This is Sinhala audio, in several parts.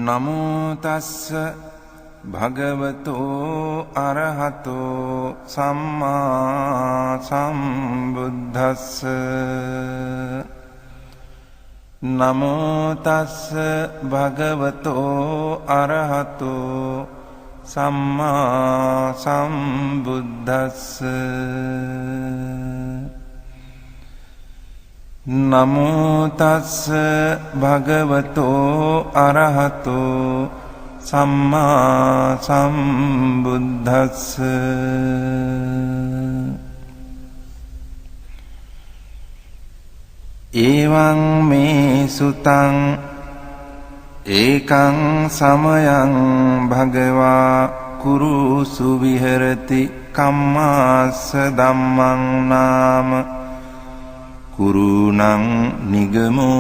නමෝ තස්ස භගවතෝ අරහතෝ සම්මා සම්බුද්දස්ස නමෝ තස්ස භගවතෝ අරහතෝ සම්මා සම්බුද්දස්ස නමෝ තස්ස භගවතෝ අරහතෝ සම්මා සම්බුද්දස්ස එවං මේ සුතං ඒකං සමයං භගවා කුරුසු විහෙරති කම්මාස්ස ධම්මං නාම කුරුණං නිගමෝ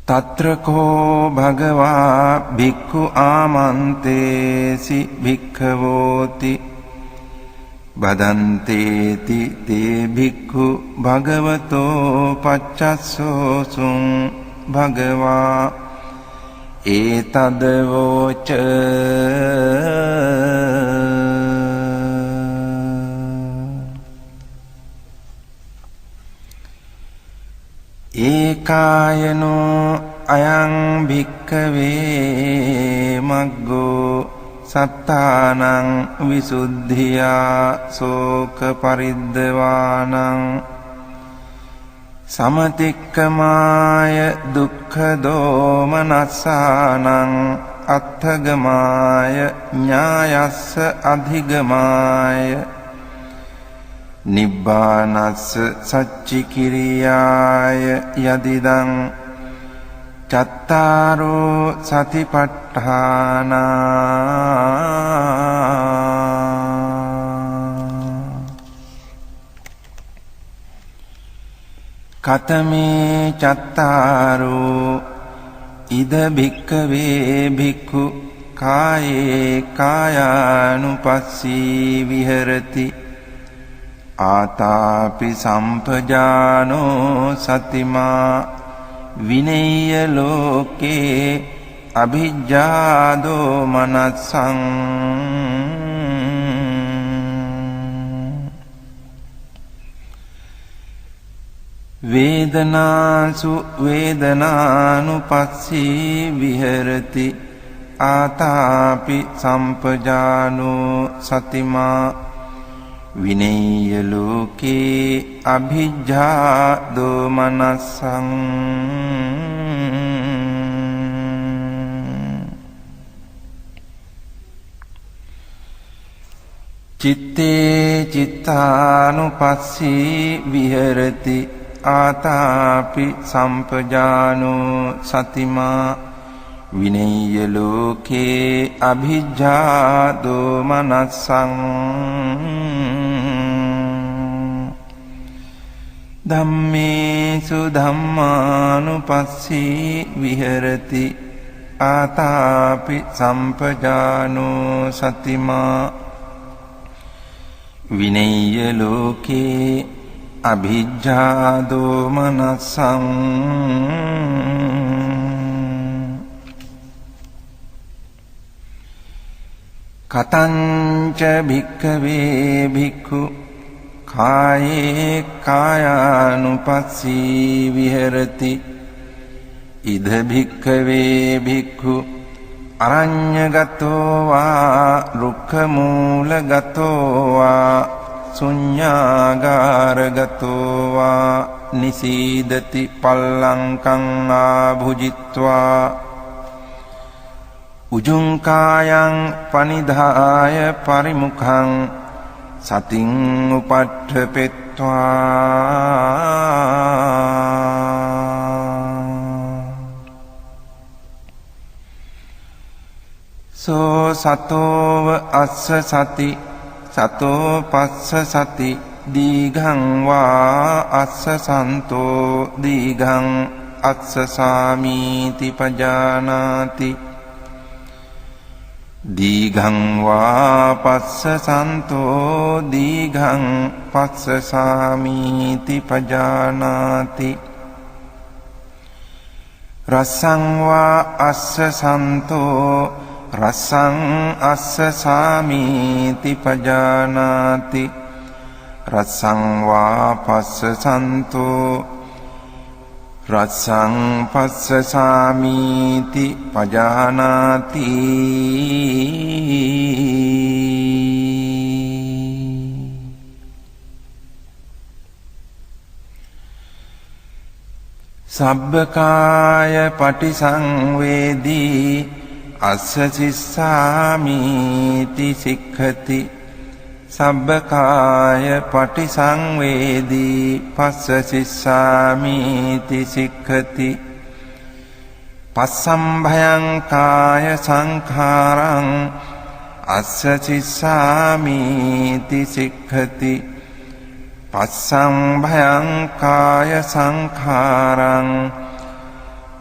තත්‍රකෝ භගවා භික්ඛු ආමන්තේසි භික්ඛවෝති බදන්තේති තේ භික්ඛු භගවතෝ පච්චස්සෝසුං භගවා ඒතදවෝච ඒකායනෝ අයං භික්ඛවේ මග්ගෝ සත්තානං විසුද්ධියා සෝක පරිද්දවානං සමතික්කමාය දුක්ඛ දෝමනස්සානං අත්ථගමාය ඥායස්ස අධිගමාය නිබ්බානස්ස සච්චිකිරියාය යදිදං චත්තාරෝ සතිපට්ඨානා කතමේ චත්තාරෝ ඉද භික්ඛවේ භික්ඛු කායේ කායානුපස්සී විහෙරති ආතාපි සම්පජානෝ සතිමා විනේය ලෝකේ අභිජ්ජාදෝ මනස්සං වේදනාසු වේදනානුපස්සී විහෙරති ආතාපි සම්පජානෝ සතිමා විනේය ලෝකේ අභිජ්ජා දෝමනස්සං චිත්තේ චිත්තානුපස්සී විහෙරති ආතාපි සම්පජානෝ සතිමා විනේය ලෝකේ අභිජ්ජා දෝමනස්සං ධම්මේසු ධම්මානුපස්සී විහෙරති ආතාපි සම්පජානෝ සතිමා විනේය ලෝකේ අභිජ්ජා දෝමනස්සං කතංච භික්ඛවේ භික්ඛු කායේ කායානුපස්සී විහෙරති ඉද භික්ඛවේ භික්ඛු අරඤ්ඤගතෝ වා රුක්ඛමූලගතෝ වා ශුඤ්ඤාගාරගතෝ වා නිසීදති පල්ලංකං ආභුජිත්වා උජුං කායං පනිදාය පරිමුඛං සතින් උපට්ඨපෙත්වා සෝ සතෝව අස්ස සති සතෝ පස්ස සති දීඝං වා අස්ස සන්තෝ දීඝං අස්ස සාමීති පජානාති දීඝං වා පස්සසන්තෝ දීඝං පස්සසාමීති පජානාති රසං වා අස්සසන්තෝ රසං අස්සසාමීති පජානාති රසං වා පස්සසන්තෝ රසං පස්සසාමීති පජානාති සබ්බකාය පටිසංවේදී අස්ස සිස්සාමීති සික්ඛති සබ්බකාය පටිසංවේදී පස්ස සිස්සාමීති සික්ඛති පස්සම්භයං කාය සංඛාරං අස්ස සිස්සාමීති සික්ඛති පස්සම්භයං කාය සංඛාරං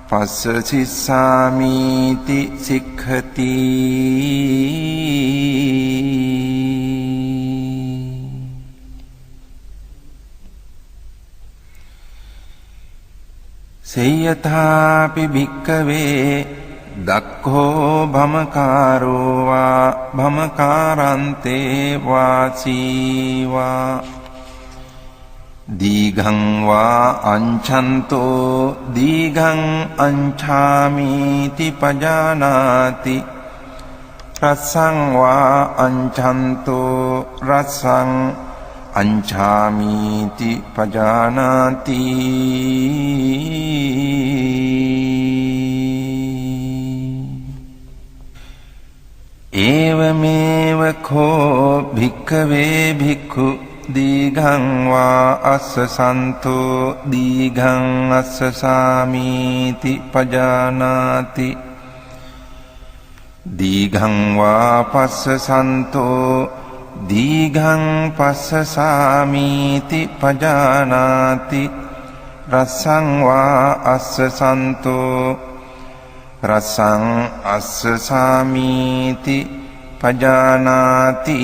පස්ස සිස්සාමීති සික්ඛති සේයථාපි භික්ඛවේ දක්ඛෝ භමකාරෝ වා භමකාරන්තේ වාසීවා දීඝං වා අංඡන්තෝ දීඝං අංඡාමීති පජානාති රසං වා අංඡන්තෝ රසං අංඡාමීති පජානාති ඒවමේව කෝ භික්ඛවේ භික්ඛු දීඝං වා අස්සසන්තෝ දීඝං අස්සසාමීති පජානාති දීඝං වා පස්සසන්තෝ දීඝං පස්සසාමීති පජානාති රසං වා අස්සසන්තෝ රසං අස්සසාමීති පජානාති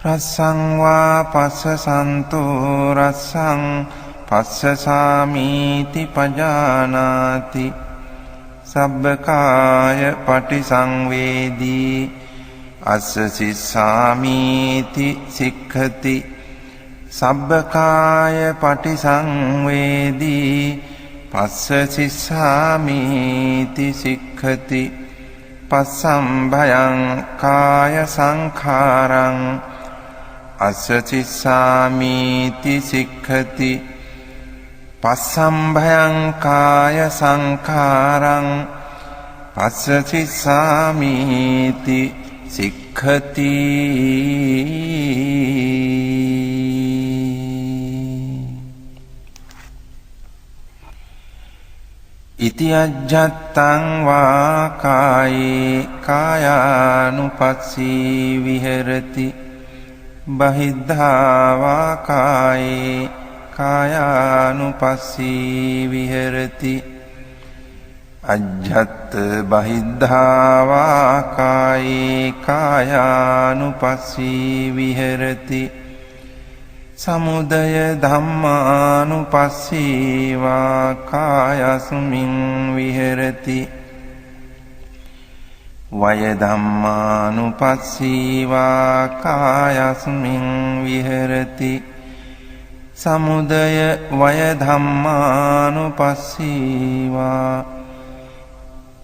රසං වා පස්සසන්තෝ රසං පස්සසාමීති පජානාති සබ්බකාය පටිසංවේදී අස්ස සිස්සාමීති සික්ඛති සබ්බකාය පටිසංවේදී පස්ස සිස්සාමීති සික්ඛති පස්සම්භයං කාය සංඛාරං අස්ස සිස්සාමීති සික්ඛති පස්සම්භයං කාය සංඛාරං පස්ස සිස්සාමීති සික්ඛති ඉති අජ්ජත්තං වා කායේ කායානුපස්සී විහෙරති බහිද්ධා වා කායේ කායානුපස්සී විහෙරති අජ්ජත් බහිද්ධා වා කායේ කායානුපස්සී විහෙරති සමුදය ධම්මානුපස්සී වා කායස්මින් විහෙරති වය ධම්මානුපස්සී වා කායස්මින් විහෙරති සමුදය වය ධම්මානුපස්සී වා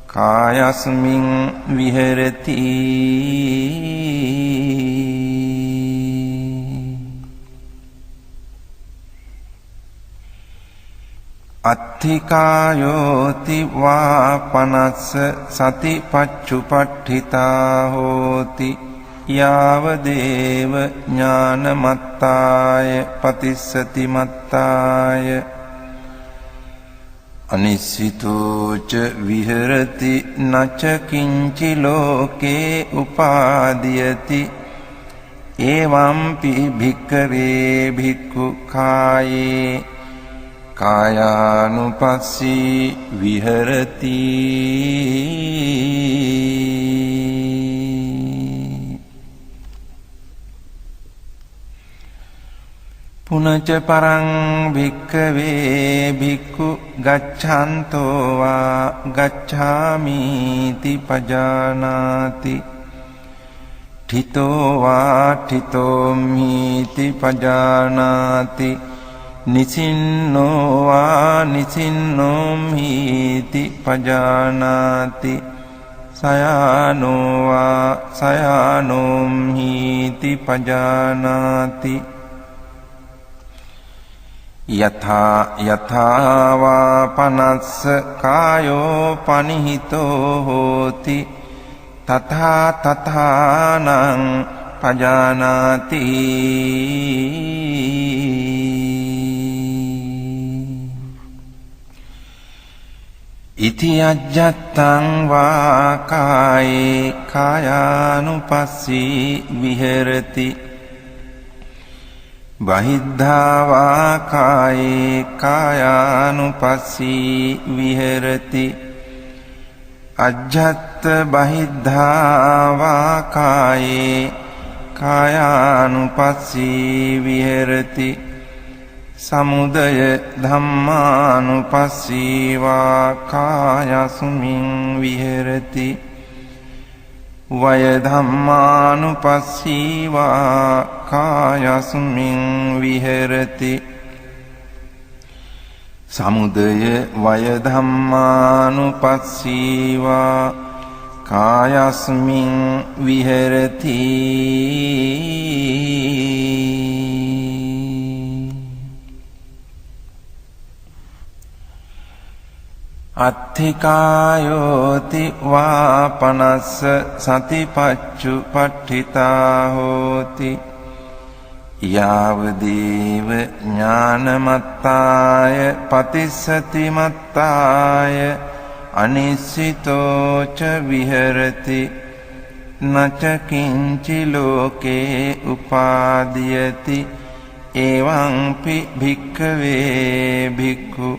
කායස්මින් විහෙරති අත්ථිකායෝති වා පනස්ස සතිපච්චුපට්ඨිතා හෝති යාව දේව ඥානමත්තාය පතිස්සති මත්තාය අනිසිතෝච විහෙරති නච කිංචි ලෝකේ උපාදීයති එවම්පි භික්ඛවේ භික්ඛු කායේ කායානුපස්සී විහෙරති පුනච පරං භික්ඛවේ භික්ඛු ගච්ඡන්තෝ වා ගච්ඡාමිති පජානාති ඨිතෝ වා ඨිතෝමිති පජානාති නිසින්නෝ වා නිසින්නෝමිති පජානාති සයානෝ වා සයානෝමිති පජානාති යථා යථා වා පනස්ස කායෝ පනිහිතෝ හෝති තථා තථානං පජානාති ඉති අජ්ජත්තං වා කායේ කායානුපස්සී විහෙරති බහිද්ධා වා කායේ කායානුපස්සී විහෙරති අජ්ජත් බහිද්ධා වා කායේ කායානුපස්සී විහෙරති සමුදය ධම්මානුපස්සී වා කායස්මින් විහෙරති වය ධම්මානුපස්සී වා කායස්මින් විහෙරති සමුදය වය ධම්මානුපස්සී වා කායස්මින් විහෙරති අත්ථිකායෝති වා පනස්ස සතිපච්චුපට්ඨිතා හෝති යාවදේව ඥානමත්තාය පතිස්සති මත්තාය අනිස්සිතෝ ච විහෙරති නච කිංචි ලෝකේ උපාදීයති එවං පි භික්ඛවේ භික්ඛු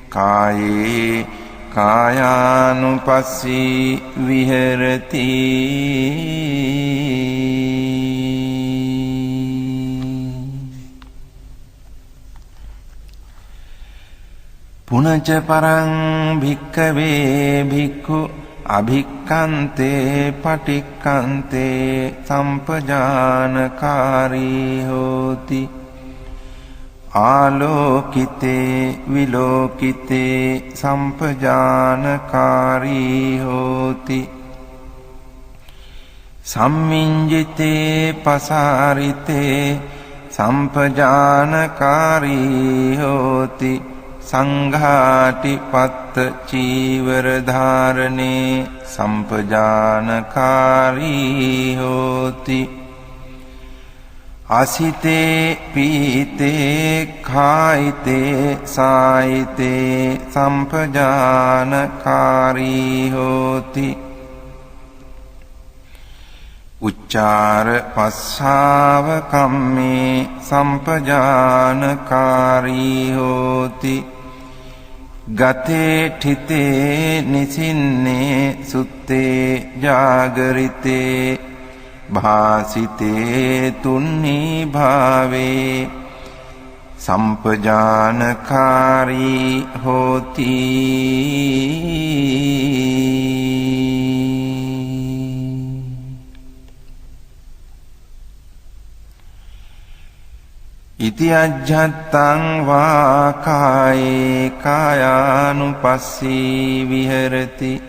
කායේ කායානුපස්සී විහෙරති පුනච පරං භික්ඛවේ භික්ඛු අභික්ඛන්තේ පටික්ඛන්තේ සම්පජානකාරී හෝති ආලෝකිතේ විලෝකිතේ සම්පජානකාරී හෝති සම්මිඤ්ජිතේ පසාරිතේ සම්පජානකාරී හෝති සංඝාටිපත්ත චීවර ධාරණේ සම්පජානකාරී හෝති අසිතේ පීතේ කායිතේ සායිතේ සම්පජානකාරී හෝති උච්චාර පස්සාව කම්මේ සම්පජානකාරී හෝති ගතේ ඨිතේ නිසින්නේ සුත්තේ ජාගරිතේ භාසිතේ තුන්නී භාවේ සම්පජානකාරී හෝති ඉති අජ්ජත්තං වා කායේ කායානුපස්සී විහෙරති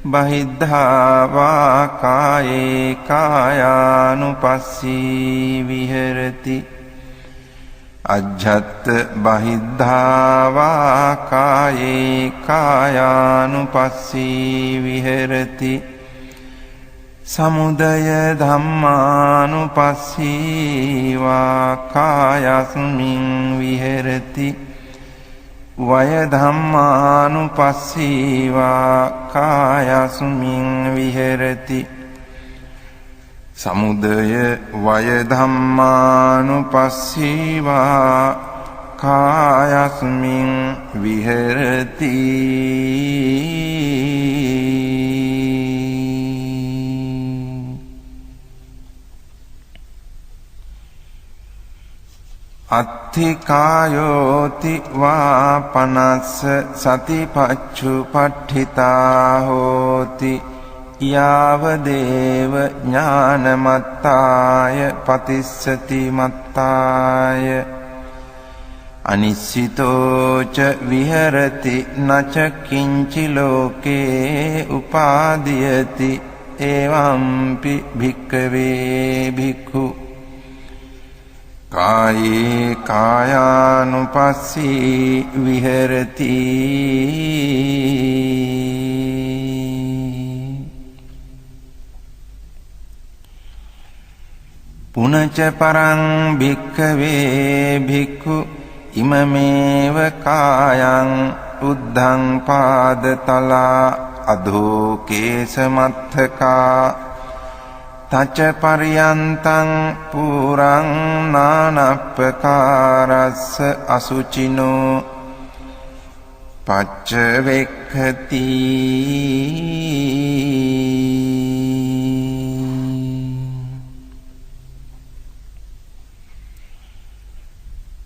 බහිද්ධා වා කායේ කායානුපස්සී විහෙරති අජ්ජත් බහිද්ධා වා කායේ කායානුපස්සී විහෙරති සමුදය ධම්මානුපස්සී වා කායස්මින් විහෙරති වය ධම්මානුපස්සී වා කායස්මින් විහෙරති සමුදය වය ධම්මානුපස්සී වා කායස්මින් විහෙරති අත්ථිකායෝති වා පනස්ස සතිපච්චුපට්ඨිතා හෝති යාව දේව ඥානමත්තාය පතිස්සති මත්තාය අනිස්සිතෝ ච විහෙරති නච කිංචි ලෝකේ උපාදීයති එවම්පි භික්ඛවේ භික්ඛු කායේ කායානුපස්සී විහෙරති පුනච පරං භික්ඛවේ භික්ඛු ඉමමේව කායං උද්ධං පාදතලා අධෝ කේසමත්තකා තච පරියන්තං පුරං නානප්පකාරස්ස අසුචිනෝ පච්චවෙක්ඛති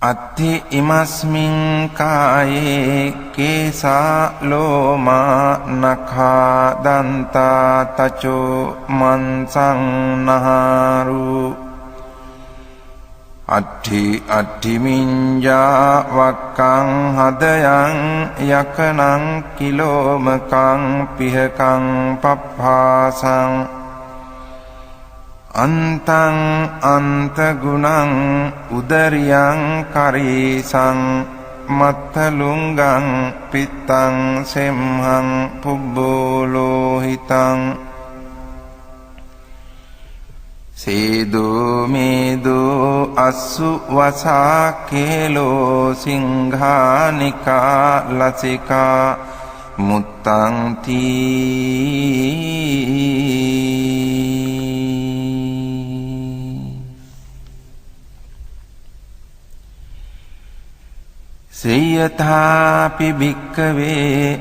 අත්ථි ඉමස්මින් කායේ කේසා ලෝමා නඛා දන්තා තචෝ මන්සං නහාරු අට්ඨි මිඤ්ඤා වක්කං හදයන් යකනං කිලෝමකං පිහකං පප්පාසං අන්තං අන්තගුණං උදරියං කරීසං මත්තලුංගං පිත්තං සෙම්හං පුබ්බෝලෝහිතං සේදෝ මේදෝ අස්සු වසා කේලෝ සිංහානිකා ලසිකා මුත්තං තී සේයථාපි භික්ඛවේ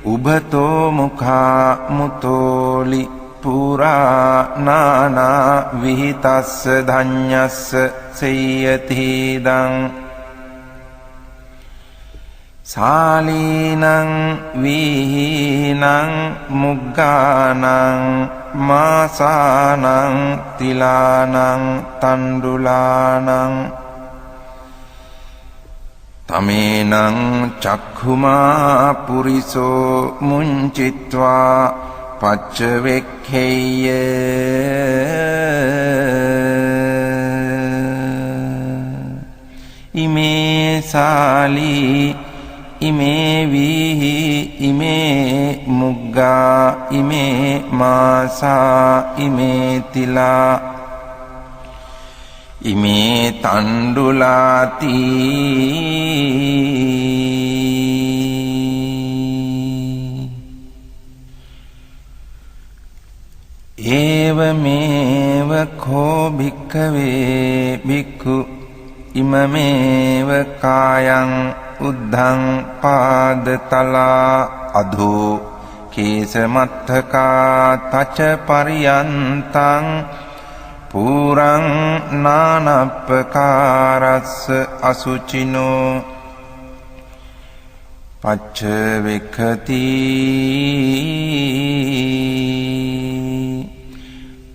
උභතෝ මුඛා මුතෝලි පුරා නානා විහිතස්ස ධඤ්ඤස්ස සේයති දං සාලීනං විහීනං මුග්ගානං මාසානං තිලානං තණ්ඩුලානං තමේනං චක්ඛුමා පුරිසෝ මුංචිත්වා පච්චවෙක්ඛේය ඉමේ සාලී ඉමේ වීහි ඉමේ මුග්ගා ඉමේ මාසා ඉමේ තිලා ඉමේ තණ්ඩුලාති ඒවමේව කෝ භික්ඛවේ භික්ඛු ඉමමේව කායං උද්ධං පාදතලා අධෝ කේසමත්තකා තච පරියන්තං පුරං නානප්පකාරස්ස අසුචිනෝ පච්චවෙක්ඛති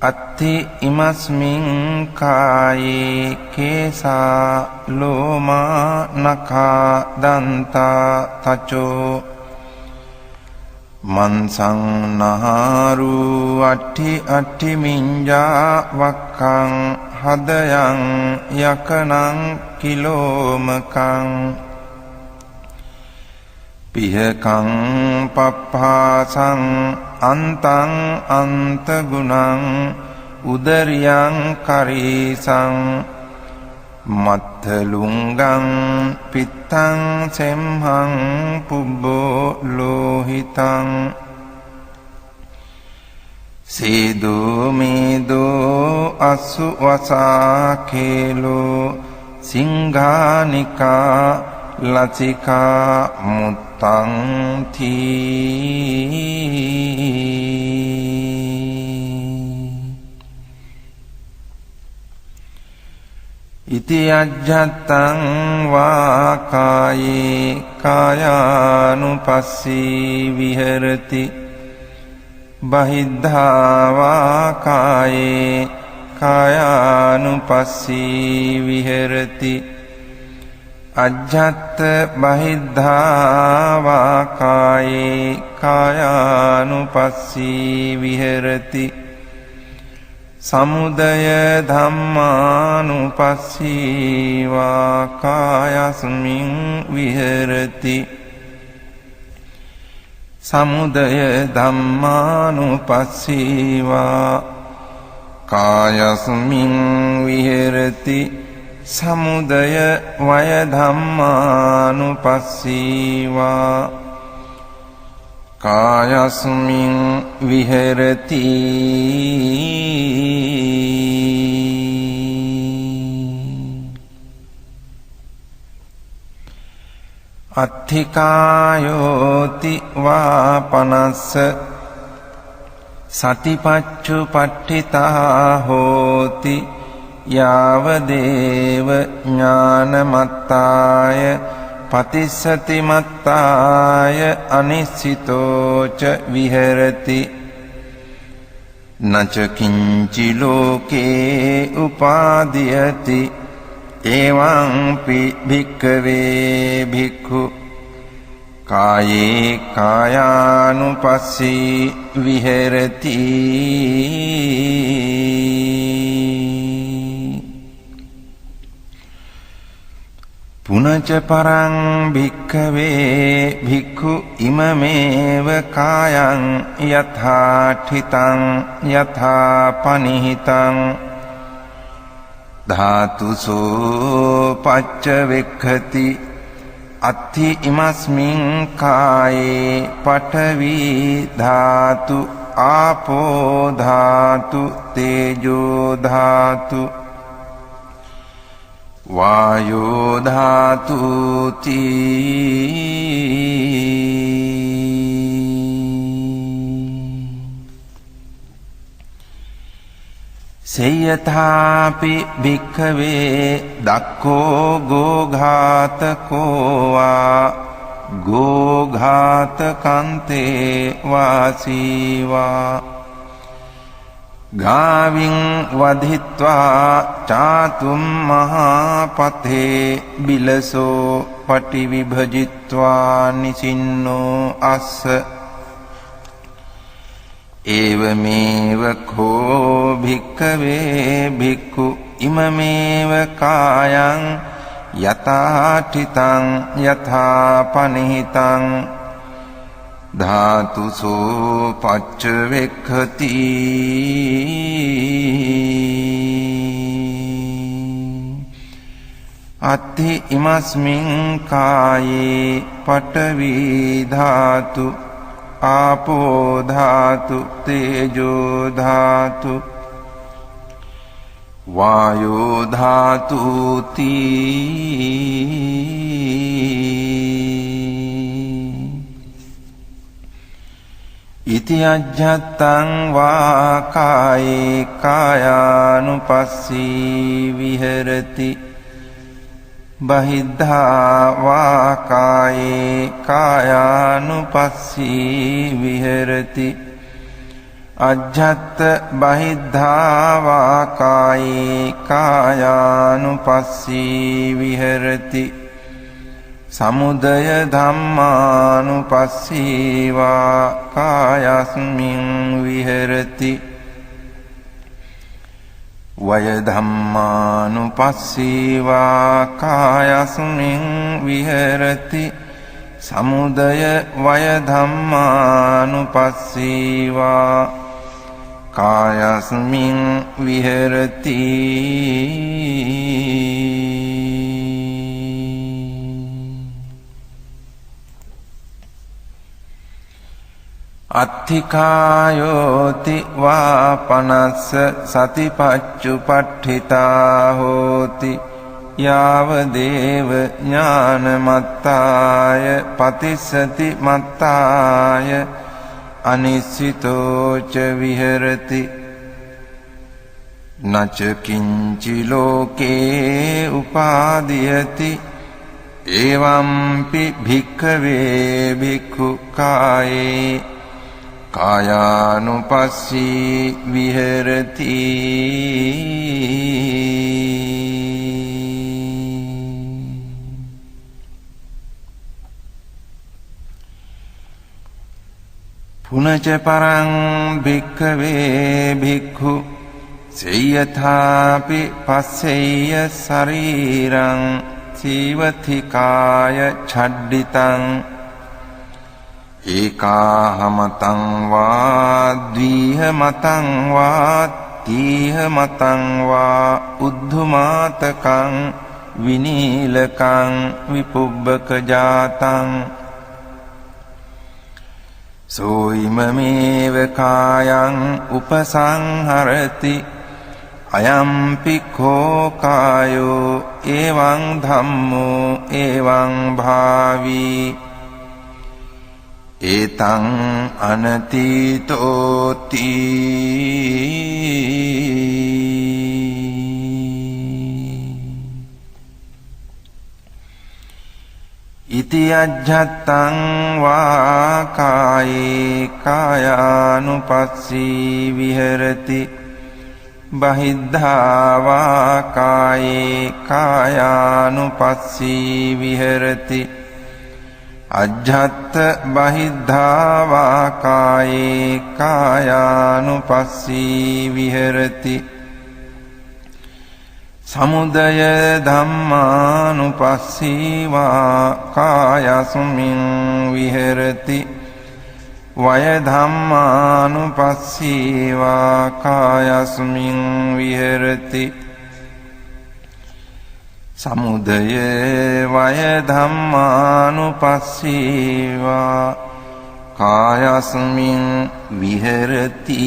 අත්ථි ඉමස්මින් කායේ කේසා ලෝමා නඛා දන්තා තචෝ මන්සං නහාරු අට්ඨි මිඤ්ඤා වක්කං හදයන් යකනං කිලෝමකං පිහකං පප්පාසං අන්තං අන්තගුණං උදරියං කරීසං මත්තලුංගං පිත්තං සෙම්හං පුබ්බෝ ලෝහිතං සේදෝ මේදෝ අස්සු වසා කේලෝ සිංහානිකා ලසිකා මුත්තං තී ඉති අජ්ජත්තං වා කායේ කායානුපස්සී විහෙරති බහිද්ධා වා කායේ කායානුපස්සී විහෙරති අජ්ජත් බහිද්ධා වා කායේ කායානුපස්සී විහෙරති සමුදය ධම්මානුපස්සී වා කායස්මින් විහෙරති සමුදය ධම්මානුපස්සී වා කායස්මින් විහෙරති සමුදය වය ධම්මානුපස්සී වා කායස්මින් විහෙරති අත්ථිකායෝති වා පනස්ස සතිපච්චුපට්ඨිතා හෝති යාවදේව ඥානමත්තාය පතිස්සතිමත්තාය අනිස්සිතෝච විහෙරති නච කිංචි ලෝකේ උපාදීයති එවං පි භික්ඛවේ භික්ඛු කායේ කායානුපස්සී විහෙරති පුනච පරං භික්ඛවේ භික්ඛු ඉමමේව කායං යථාඨිතං යථාපනිහිතං ධාතුසෝ පච්චවෙක්ඛති අත්ථි ඉමස්මින් කායේ පඨවි ධාතු ආපෝ ධාතු තේජෝ ධාතු වායෝ ධාතු සේයථාපි භික්ඛවේ දක්ඛෝ ගෝඝාතකෝ වා ගෝඝාතකන්තේ වාසීවා ගාවින් වධිත්වා චාතුම් මහාපතේ බිලසෝ පටිවිභජිත්වා නිසින්නෝ අස්ස ඒවමේව කෝ භික්ඛවේ භික්ඛු ඉමමේව කායං යථාඨිතං යථාපනිහිතං ධාතුසෝ පච්චවෙක්ඛති අත්ථි ඉමස්මින් කායේ පඨවි ධාතු ආපෝ ධාතු තේජෝ ධාතු වායෝ ධාතු ඉති අජ්ජත්තං වා කායේ කායානුපස්සී විහෙරති බහිද්ධා වා කායේ කායානුපස්සී විහෙරති අජ්ජත් බහිද්ධා වා කායේ කායානුපස්සී විහෙරති සමුදය ධම්මානුපස්සී වා කායස්මින් විහෙරති වය ධම්මානුපස්සී වා කායස්මින් විහෙරති සමුදය වය ධම්මානුපස්සී වා කායස්මින් විහෙරති අත්ථිකායෝති වා පනස්ස සතිපච්චුපට්ඨිතා හෝති යාව දේව ඥානමත්තාය පතිස්සති මත්තාය අනිස්සිතෝ ච විහෙරති නච කිංචි ලෝකේ උපාදීයති එවම්පි භික්ඛවේ භික්ඛු කායේ කායානුපස්සී විහෙරති පුනච පරං භික්ඛවේ භික්ඛු සේයථාපි පස්සෙය්‍ය ශරීරං සීවතිකාය ඡඩ්ඩිතං ඒකාහමතං වා ද්විහමතං වා තීහමතං වා උද්ධමාතකං විනීලකං විපුබ්බක ජාතං සෝයිමමේව කායං උපසංහරති අයම්පි කෝ කායෝ එවං ධම්මෝ එවං භාවී ඒතං අනතීතෝති ඉති අජ්ජත්තං වා කායේ කායානුපස්සී විහෙරති බහිද්ධා වා කායේ කායානුපස්සී විහෙරති අජ්ජත් බහිද්ධා වා කායේ කායානුපස්සී විහෙරති සමුදය ධම්මානුපස්සී වා කායස්මින් විහෙරති වය ධම්මානුපස්සී වා කායස්මින් විහෙරති සමුදය වය ධම්මානුපස්සී වා කායස්මින් විහෙරති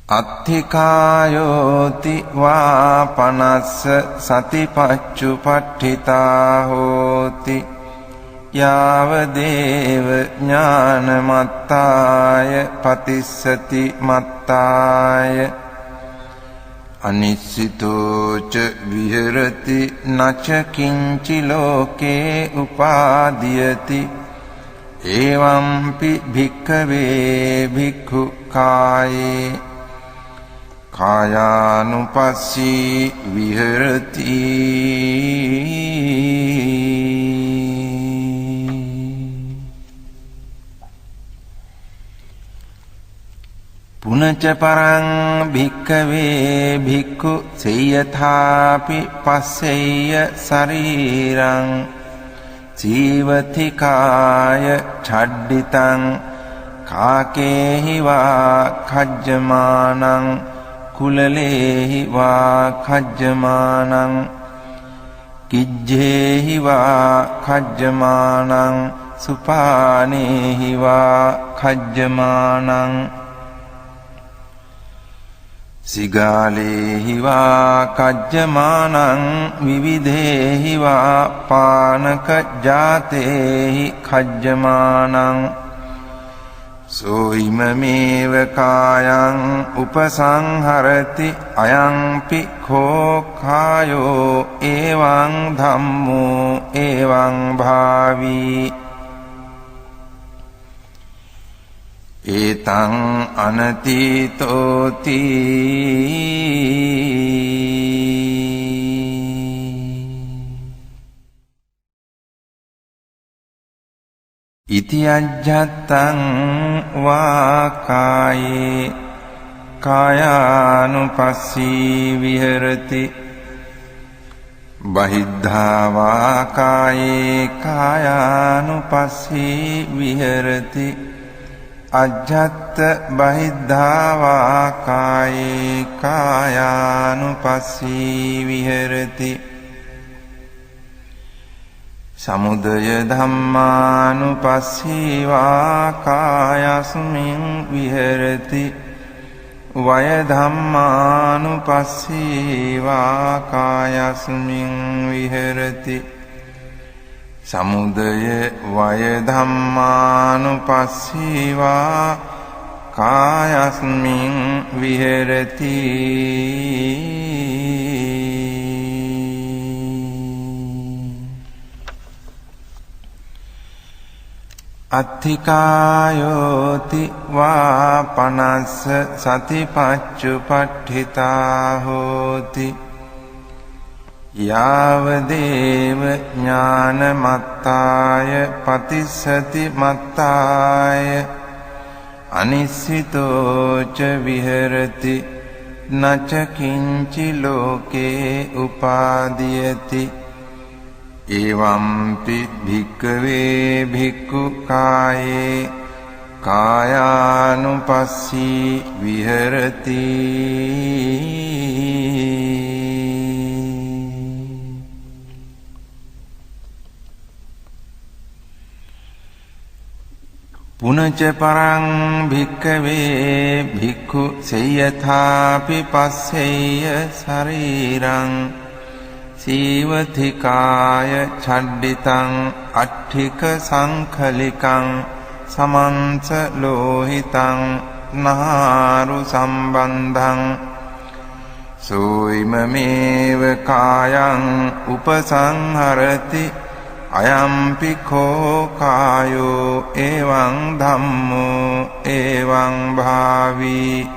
අත්ථිකායෝති වා පනස්ස සතිපච්චුපට්ඨිතා හෝති යාව දේව ඥානමත්තාය පතිස්සති මත්තාය අනිස්සිතෝ ච විහෙරති නච කිංචි ලෝකේ උපාදීයති එවම්පි භික්ඛවේ භික්ඛු කායේ කායානුපස්සී විහෙරති පුනච පරං භික්ඛවේ භික්ඛු සේයථාපි පස්සෙය්‍ය ශරීරං ජීවතිකාය ඡඩ්ඩිතං කාකේහි වා khajjamaනං කුලලේහි වා khajjamaනං කිජ්ජේහි වා khajjamaනං සුපානේහි වා khajjamaනං සිගාලේහි වා khajjamaනං විවිධේහි වා පානක ජාතේහි khajjamaනං සෝයිමමේව කායං උපසංහරති අයංපි කෝ කායෝ එවං ධම්මෝ එවං භාවී ඒතං අනතීතෝති ඉති අජ්ජත්තං වා කායේ කායානුපස්සී විහෙරති බහිද්ධා වා කායේ කායානුපස්සී විහෙරති අජ්ජත් බහිද්ධා වා කායේ කායානුපස්සී විහෙරති සමුදය ධම්මානුපස්සීවා කායස්මින් විහෙරති වය ධම්මානුපස්සීවා කායස්මින් විහෙරති සමුදය වය ධම්මානුපස්සීවා කායස්මින් විහෙරති අත්ථිකායෝති වා පනස්ස සතිපච්චුපට්ඨිතා හෝති යාවදේව ඥානමත්තාය පතිස්සති මත්තාය අනිස්සිතෝච විහෙරති නච කිංචි ලෝකේ උපාදීයති එවම්පි භික්ඛවේ භික්ඛු කායේ කායානුපස්සී විහෙරති පුනච පරං භික්ඛවේ භික්ඛු සේයථාපි පස්සෙය්‍ය ශරීරං සීවතිකාය ඡඩ්ඩිතං අට්ඨික සංඛලිකං සමන්ස ලෝහිතං නාරු සම්බන්ධං සෝයිමමේව කායං උපසංහරති අයම්පි කෝ කායෝ එවං ධම්මෝ එවං භාවී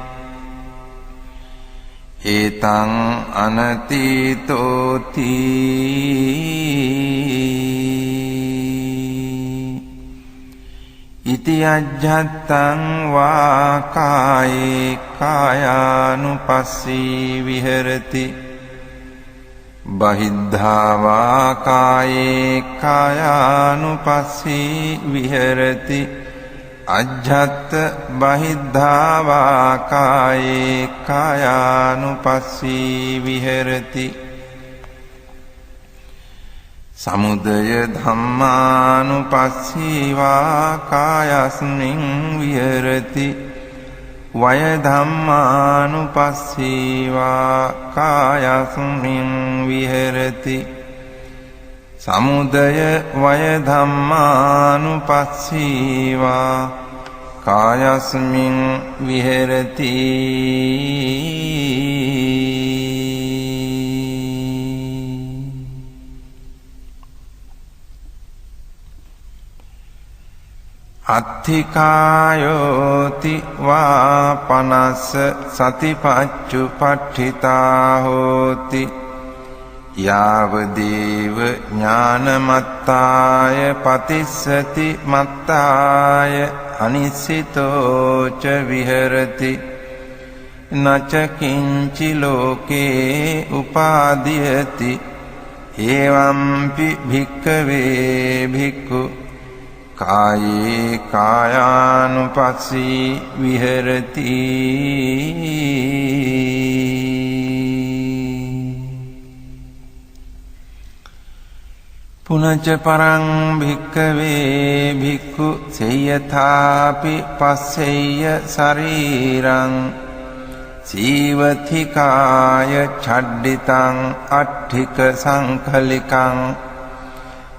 ඒතං අනතීතෝති ඉති අජ්ජත්තං වා කායේ කායානුපස්සී විහෙරති බහිද්ධා වා කායේ කායානුපස්සී විහෙරති අජ්ජත් බහිද්ධා වා කායේ කායානුපස්සී විහෙරති සමුදය ධම්මානුපස්සීවා කායස්මින් විහෙරති වය ධම්මානුපස්සීවා කායස්මින් විහෙරති සමුදය වය ධම්මානුපස්සීවා කායස්මින් විහෙරති අත්ථිකායෝති වා පනස්ස සතිපච්චුපට්ඨිතා හෝති යාවදේව ඥානමත්තාය පතිස්සති මත්තාය අනිස්සිතෝච විහෙරති නච කිංචි ලෝකේ උපාදීයති එවම්පි භික්ඛවේ භික්ඛු කායේ කායානුපස්සී විහෙරති පුනච පරං භික්ඛවේ භික්ඛු සේයථාපි පස්සෙය්‍ය ශරීරං සීවතිකාය ඡඩ්ඩිතං අට්ඨික සංඛලිකං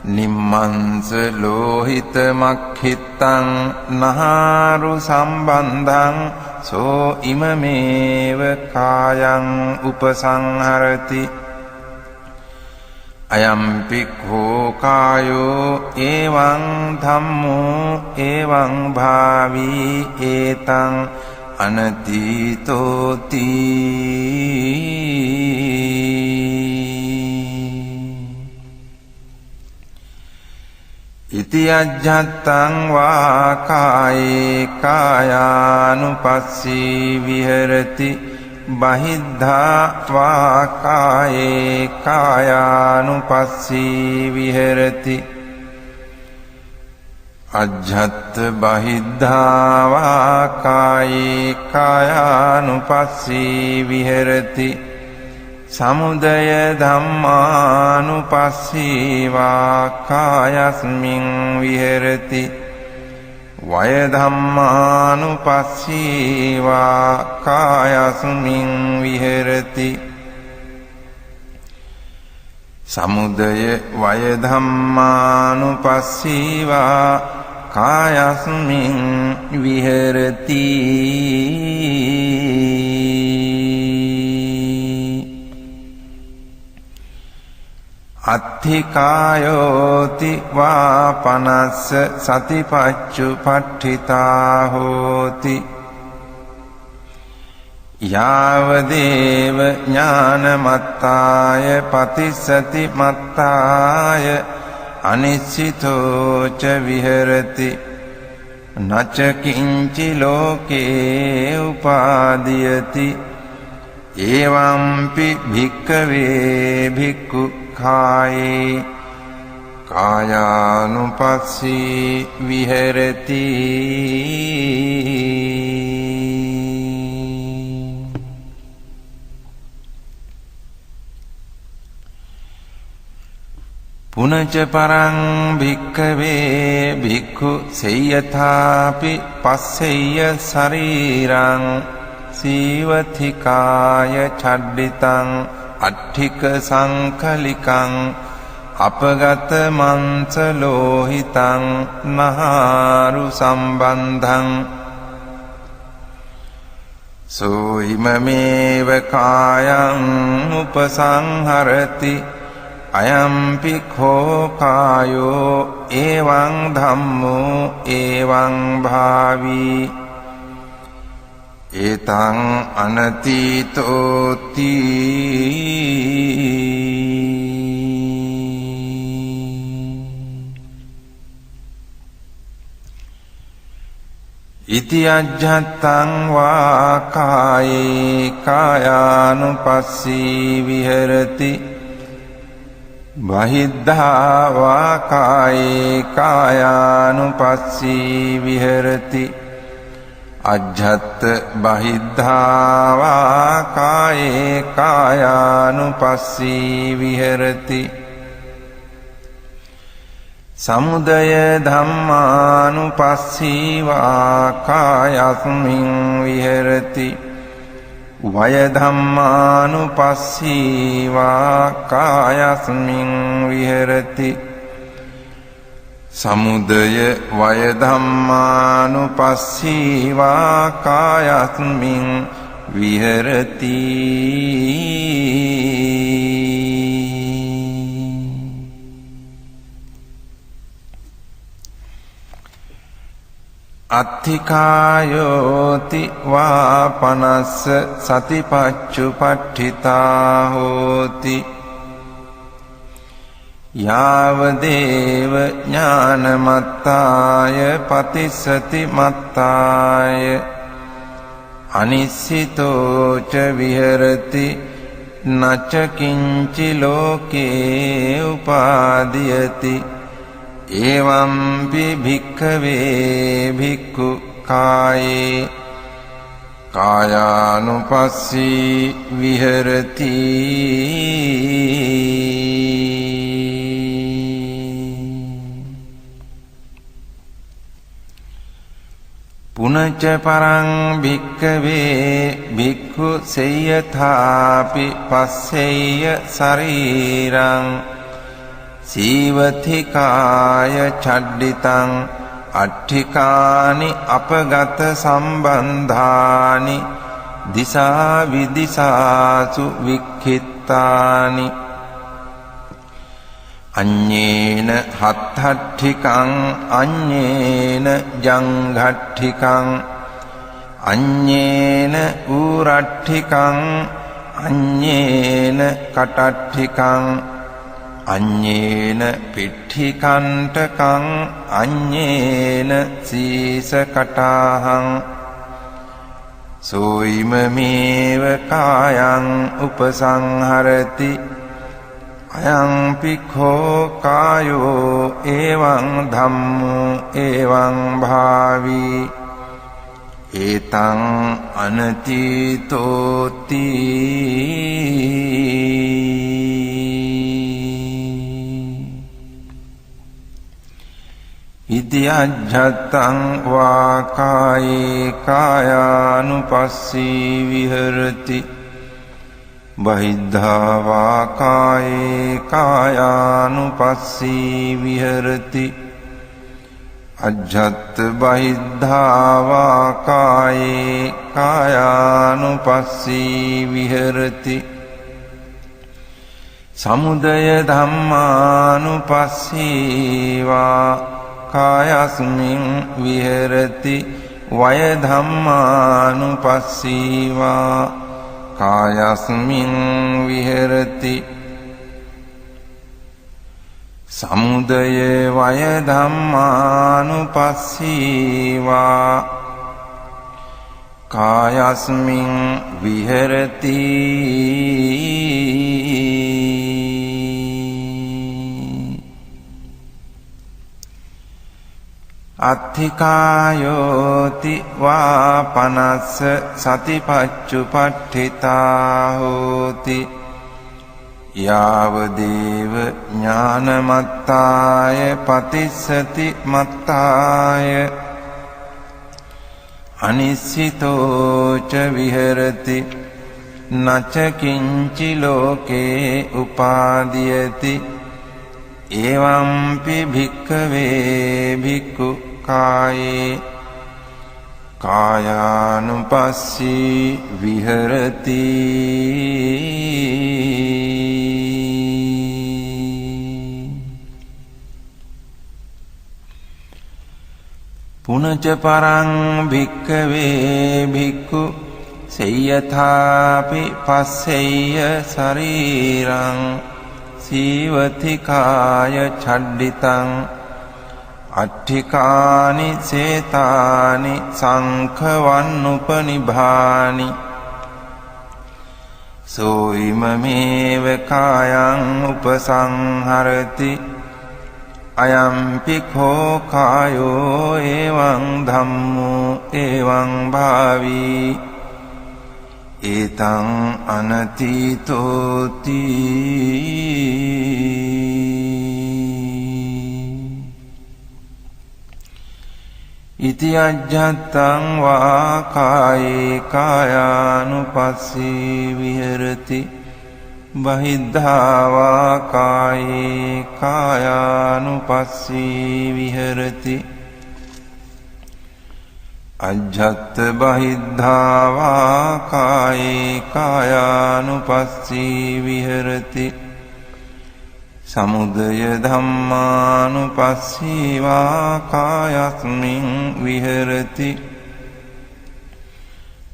නිම්මංස ලෝහිත මක්ඛිත්තං නහාරු සම්බන්ධං සෝ ඉමමේව කායං උපසංහරති අයම්පි කෝ කායෝ එවං ධම්මෝ එවං භාවී ඒතං අනතීතෝති ඉති අජ්ජත්තං වා කායේ කායානුපස්සී විහෙරති බහිද්ධා වා කායේ කායානුපස්සී විහෙරති අජ්ජත් බහිද්ධා වා කායේ කායානුපස්සී විහෙරති සමුදය ධම්මානුපස්සීවා කායස්මින් විහෙරති වය ධම්මානුපස්සීවා කායස්මින් විහෙරති සමුදය වය ධම්මානුපස්සීවා කායස්මින් විහෙරති අත්ථිකායෝති වාපනස්ස සතිපච්චුපට්ඨිතා හෝති යාවදේව ඥානමත්තාය පතිස්සති මත්තාය අනිශ්චිතෝ ච විහෙරති නච කිංචි ලෝකේ උපාදීයති එවම්පි භික්ඛවේ භික්ඛු කායේ කායානුපස්සී විහෙරති පුනච පරං භික්ඛවේ භික්ඛු සේයථාපි පස්සෙය්‍ය ශරීරං සීවතිකාය චඩ්ඩිතං අට්ඨික සංකලිකං අපගත මංස ලෝහිතං නහාරු සම්බන්ධං සෝයිමමේව කායං උපසංහරති අයම්පි කෝ කායෝ එවං ධම්මෝ එවං භාවී ඒතං අනතීතෝති ඉති අජ්ජත්තං වා කායේ කායානුපස්සී විහෙරති බහිද්ධා වා කායේ කායානුපස්සී විහෙරති අජ්ජත් බහිද්ධා වා කායේ කායානුපස්සී විහෙරති සමුදය ධම්මානුපස්සීවා කායස්මින් විහෙරති වය ධම්මානුපස්සීවා කායස්මින් විහෙරති සමුදය වය ධම්මානුපස්සීවා කායස්මින් විහෙරති අත්ථිකායෝති වාපනස්ස සතිපච්චුපට්ඨිතා හෝති යාවදේව ඥානමත්තාය පතිස්සති මත්තාය අනිශ්චිතෝ ච විහෙරති නච කිංචි ලෝකේ උපාදීයති එවම්පි භික්ඛවේ භික්ඛු කායේ කායානුපස්සී විහෙරති පුනච පරං භික්ඛවේ භික්ඛු සේයථාපි පස්සෙය්‍ය ශරීරං සීවතිකාය චඩ්ඩිතං අට්ඨිකානි අපගත සම්බන්ධානි දිසා විදිසාසු වික්ඛිත්තානි අඤ්ඤේන හත්ථට්ඨිකං අඤ්ඤේන ජංඝට්ඨිකං අඤ්ඤේන ඌරට්ඨිකං අඤ්ඤේන කටට්ඨිකං අඤ්ඤේන පිට්ඨිකණ්ඨකං අඤ්ඤේන සීසකටාහං සෝයිමමේව කායං උපසංහරති අයං පික්ඛෝ කායෝ එවං ධම්මෝ එවං භාවී ඒතං අනතීතෝති ඉති අජ්ජත්තං වා කායේ කායානුපස්සී විහෙරති බහිද්ධා වා කායේ කායානුපස්සී විහෙරති අජ්ජත් බහිද්ධා වා කායේ කායානුපස්සී විහෙරති සමුදය ධම්මානුපස්සී වා කායස්මින් විහෙරති වය ධම්මානුපස්සී වා කායස්මින් විහෙරති සමුදය වය ධම්මානුපස්සී වා කායස්මින් විහෙරති අත්ථිකායෝති වා පනස්ස සතිපච්චුපට්ඨිතා හෝති යාවදේව ඥානමත්තාය පතිස්සති මත්තාය අනිස්සිතෝච විහෙරති නච කිංචි ලෝකේ උපාදීයති එවම්පි භික්ඛවේ භික්ඛු කායේ කායානුපස්සී විහෙරති පුනච පරං භික්ඛවේ භික්ඛු සේයථාපි පස්සෙය්‍ය ශරීරං සීවතිකාය ඡඩ්ඩිතං අට්ඨිකානි සේතානි සංඛවන්නුපනිභානි සෝයිමමේව කායං උපසංහරති අයම්පි කෝ කායෝ එවං ධම්මෝ එවං භාවී ඒතං අනතීතෝති ඉති අජ්ජත්තං වා කායේ කායානුපස්සී විහෙරති බහිද්ධා වා කායේ කායානුපස්සී විහෙරති අජ්ජත් බහිද්ධා වා කායේ කායානුපස්සී විහෙරති සමුදය ධම්මානුපස්සී වා කායස්මින් විහෙරති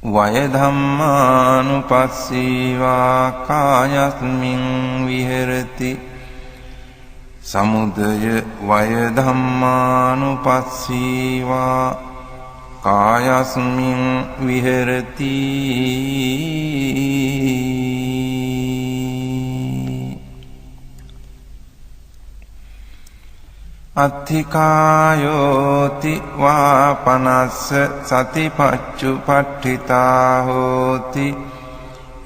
වය ධම්මානුපස්සී වා කායස්මින් විහෙරති සමුදය වය ධම්මානුපස්සී වා කායස්මින් විහෙරති අත්ථිකායෝති වා පනස්ස සතිපච්චුපට්ඨිතා හෝති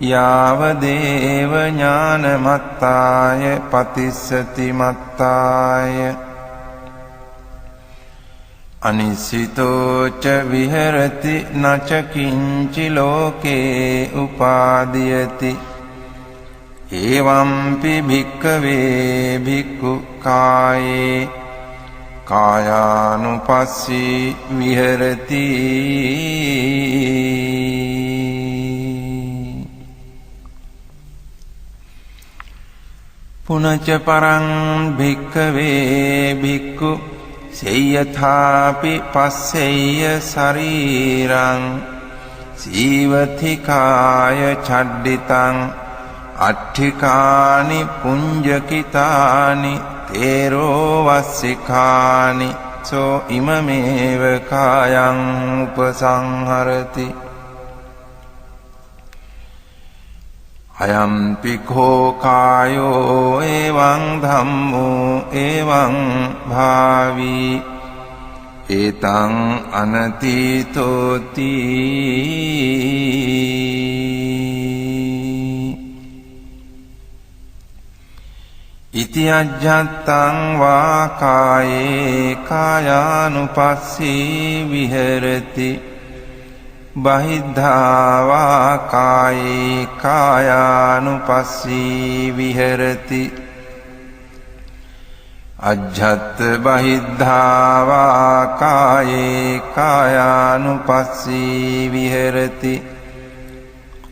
යාවදේව ඥානමත්තාය පතිස්සති මත්තාය අනිසිතෝච විහෙරති නච කිංචි ලෝකේ උපාදීයති එවම්පි භික්ඛවේ භික්ඛු කායේ කායානුපස්සී විහෙරති පුනච පරං භික්ඛවේ භික්ඛු සේයථාපි පස්සෙය්‍ය ශරීරං සීවතිකාය ඡඩ්ඩිතං අට්ඨිකානි පුඤ්ජකිතානි තේරෝ වස්සිකානි සෝ ඉමමේව කායං උපසංහරති අයම්පි කෝ කායෝ එවං ධම්මෝ එවං භාවී ඒතං අනතීතෝති ඉති අජ්ජත්තං වා කායේ කායානුපස්සී විහෙරති බහිද්ධා වා කායේ කායානුපස්සී විහෙරති අජ්ජත් බහිද්ධා වා කායේ කායානුපස්සී විහෙරති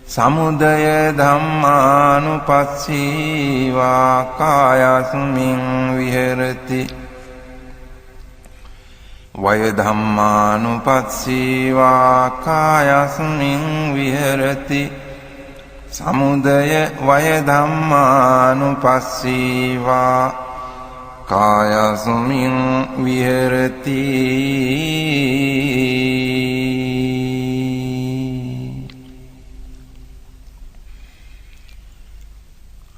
සමුදය ධම්මානුපස්සී වා කායස්මින් විහෙරති වය ධම්මානුපස්සී වා කායස්මින් විහෙරති සමුදය වය ධම්මානුපස්සී වා කායස්මින් විහෙරති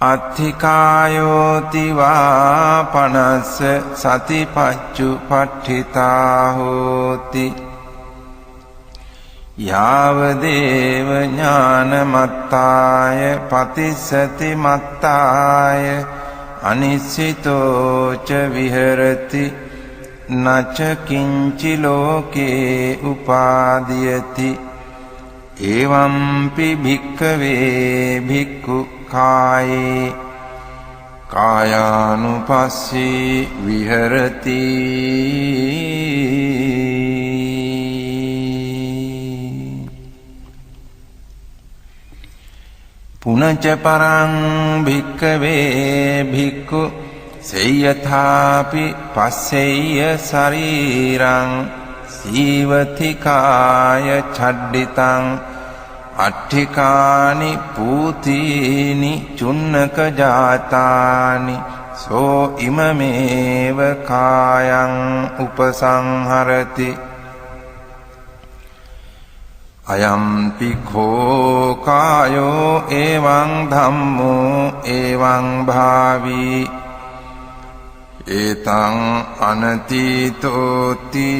අත්ථිකායෝති වා පනස්ස සතිපච්චුපට්ඨිතා හෝති යාවදේව ඥානමත්තාය පතිස්සති මත්තාය අනිස්සිතෝ ච විහෙරති නච කිංචි ලෝකේ උපාදීයති එවම්පි භික්ඛවේ භික්ඛු කායේ කායානුපස්සී විහෙරති පුනච පරං භික්ඛවේ භික්ඛු සේයථාපි පස්සෙය්‍ය ශරීරං සීවති කාය ඡඩ්ඩිතං අට්ඨිකානි පූතීනි චුන්නක ජාතානි සෝ ඉමමේව කායං උපසංහරති අයම්පි කෝ කායෝ එවං ධම්මෝ එවං භාවී ඒතං අනතීතෝති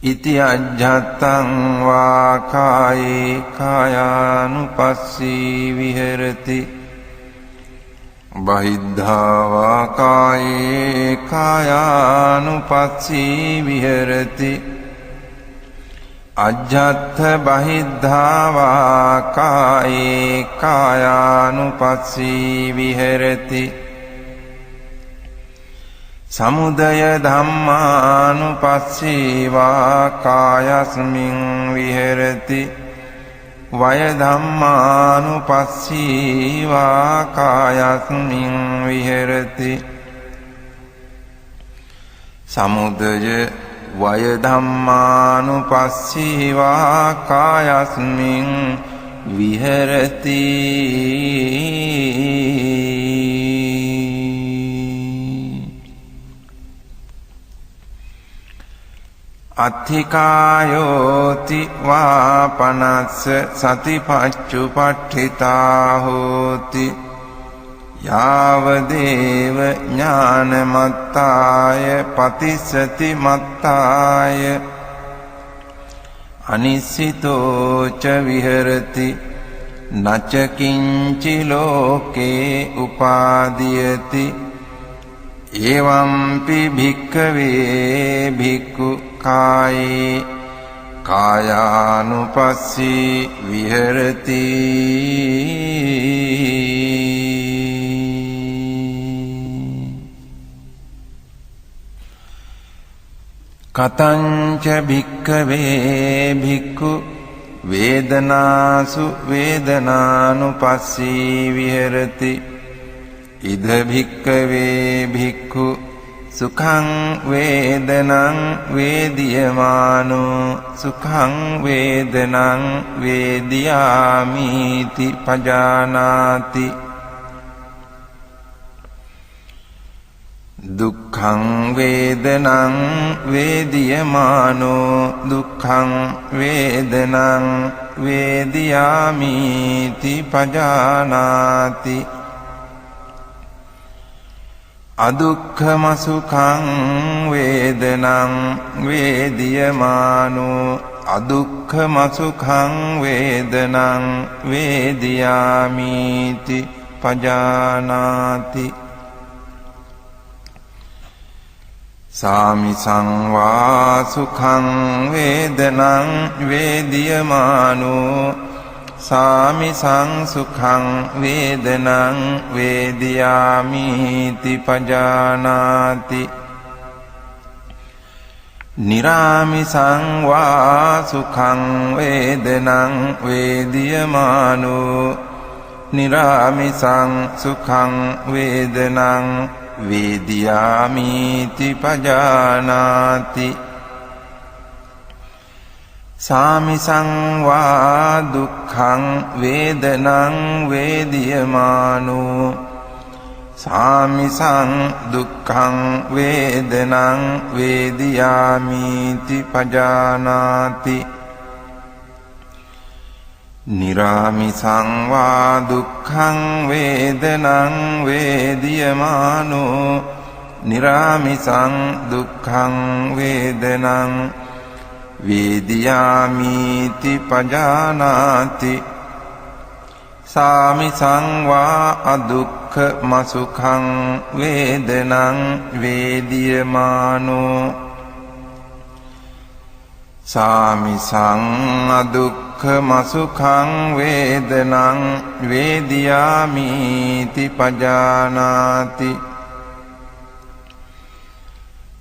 ඉති අජ්ජත්තං වා කායේ කායානුපස්සී විහෙරති බහිද්ධා වා කායේ කායානුපස්සී විහෙරති අජ්ජත්ථ බහිද්ධා වා කායේ කායානුපස්සී විහෙරති සමුදය ධම්මානුපස්සී වා කායස්මින් විහෙරති වය ධම්මානුපස්සී වා කායස්මින් විහෙරති සමුදය වය ධම්මානුපස්සී වා කායස්මින් විහෙරති අත්ථිකායෝති වා පනස්ස සතිපච්චුපට්ඨිතා හෝති යාවදේව ඥානමත්තාය පතිස්සති මත්තාය අනිස්සිතෝ ච විහෙරති නච කිංචි ලෝකේ උපාදීයති එවම්පි භික්ඛවේ භික්ඛු කායේ කායානුපස්සී විහෙරති කතංච භික්ඛවේ භික්ඛු වේදනාසු වේදනානුපස්සී විහෙරති ඉද භික්ඛවේ භික්ඛු සුඛං වේදනං වේදියමානෝ සුඛං වේදනං වේදියාමිති පජානාති දුක්ඛං වේදනං වේදියමානෝ දුක්ඛං වේදනං වේදියාමිති පජානාති අදුක්ඛම සුඛං වේදනං වේදියමානෝ අදුක්ඛම සුඛං වේදනං වේදියාමිති පජානාති සාමිසං වා සුඛං වේදනං වේදියමානෝ සාමිසං සුඛං වේදනං වේදියාමිති පජානාති නිරාමිසං වා සුඛං වේදනං වේදියමානෝ නිරාමිසං සුඛං වේදනං වේදියාමිති පජානාති සාමිසං වා දුක්ඛං වේදනං වේදියමානෝ සාමිසං දුක්ඛං වේදනං වේදියාමිති පජානාති නිරාමිසං වා දුක්ඛං වේදනං වේදියමානෝ නිරාමිසං දුක්ඛං වේදනං වේදියාමිති පජානාති සාමිසං වා අදුක්ඛම සුඛං වේදනං වේදියමානෝ සාමිසං අදුක්ඛම සුඛං වේදනං වේදියාමිති පජානාති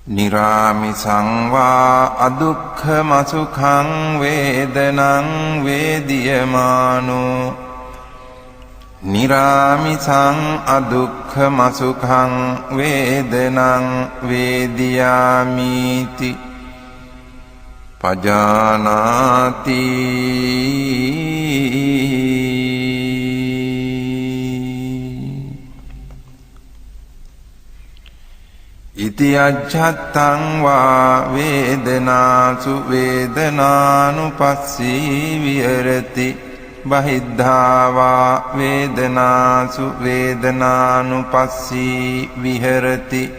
නිරාමිසං වා අදුක්ඛම සුඛං වේදනං වේදියමානෝ නිරාමිසං අදුක්ඛම සුඛං වේදනං වේදියාමිති පජානාති ඉති අජ්ජත්තං වා වේදනාසු වේදනානුපස්සී විහෙරති බහිද්ධා වා වේදනාසු වේදනානුපස්සී විහෙරති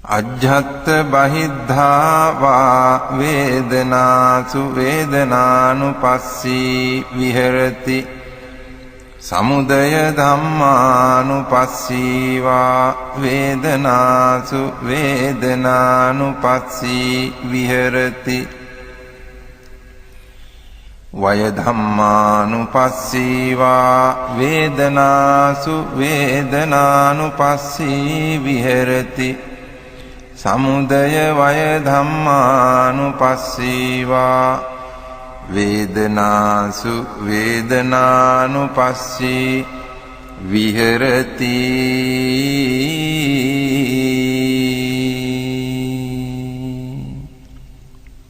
අජ්ජත්ත බහිද්ධා වා වේදනාසු වේදනානුපස්සී විහෙරති සමුදය ධම්මානුපස්සී වා වේදනාසු වේදනානුපස්සී විහෙරති වය ධම්මානුපස්සී වා වේදනාසු වේදනානුපස්සී විහෙරති සමුදය වය ධම්මානුපස්සී වා වේදනාසු වේදනානුපස්සී විහෙරති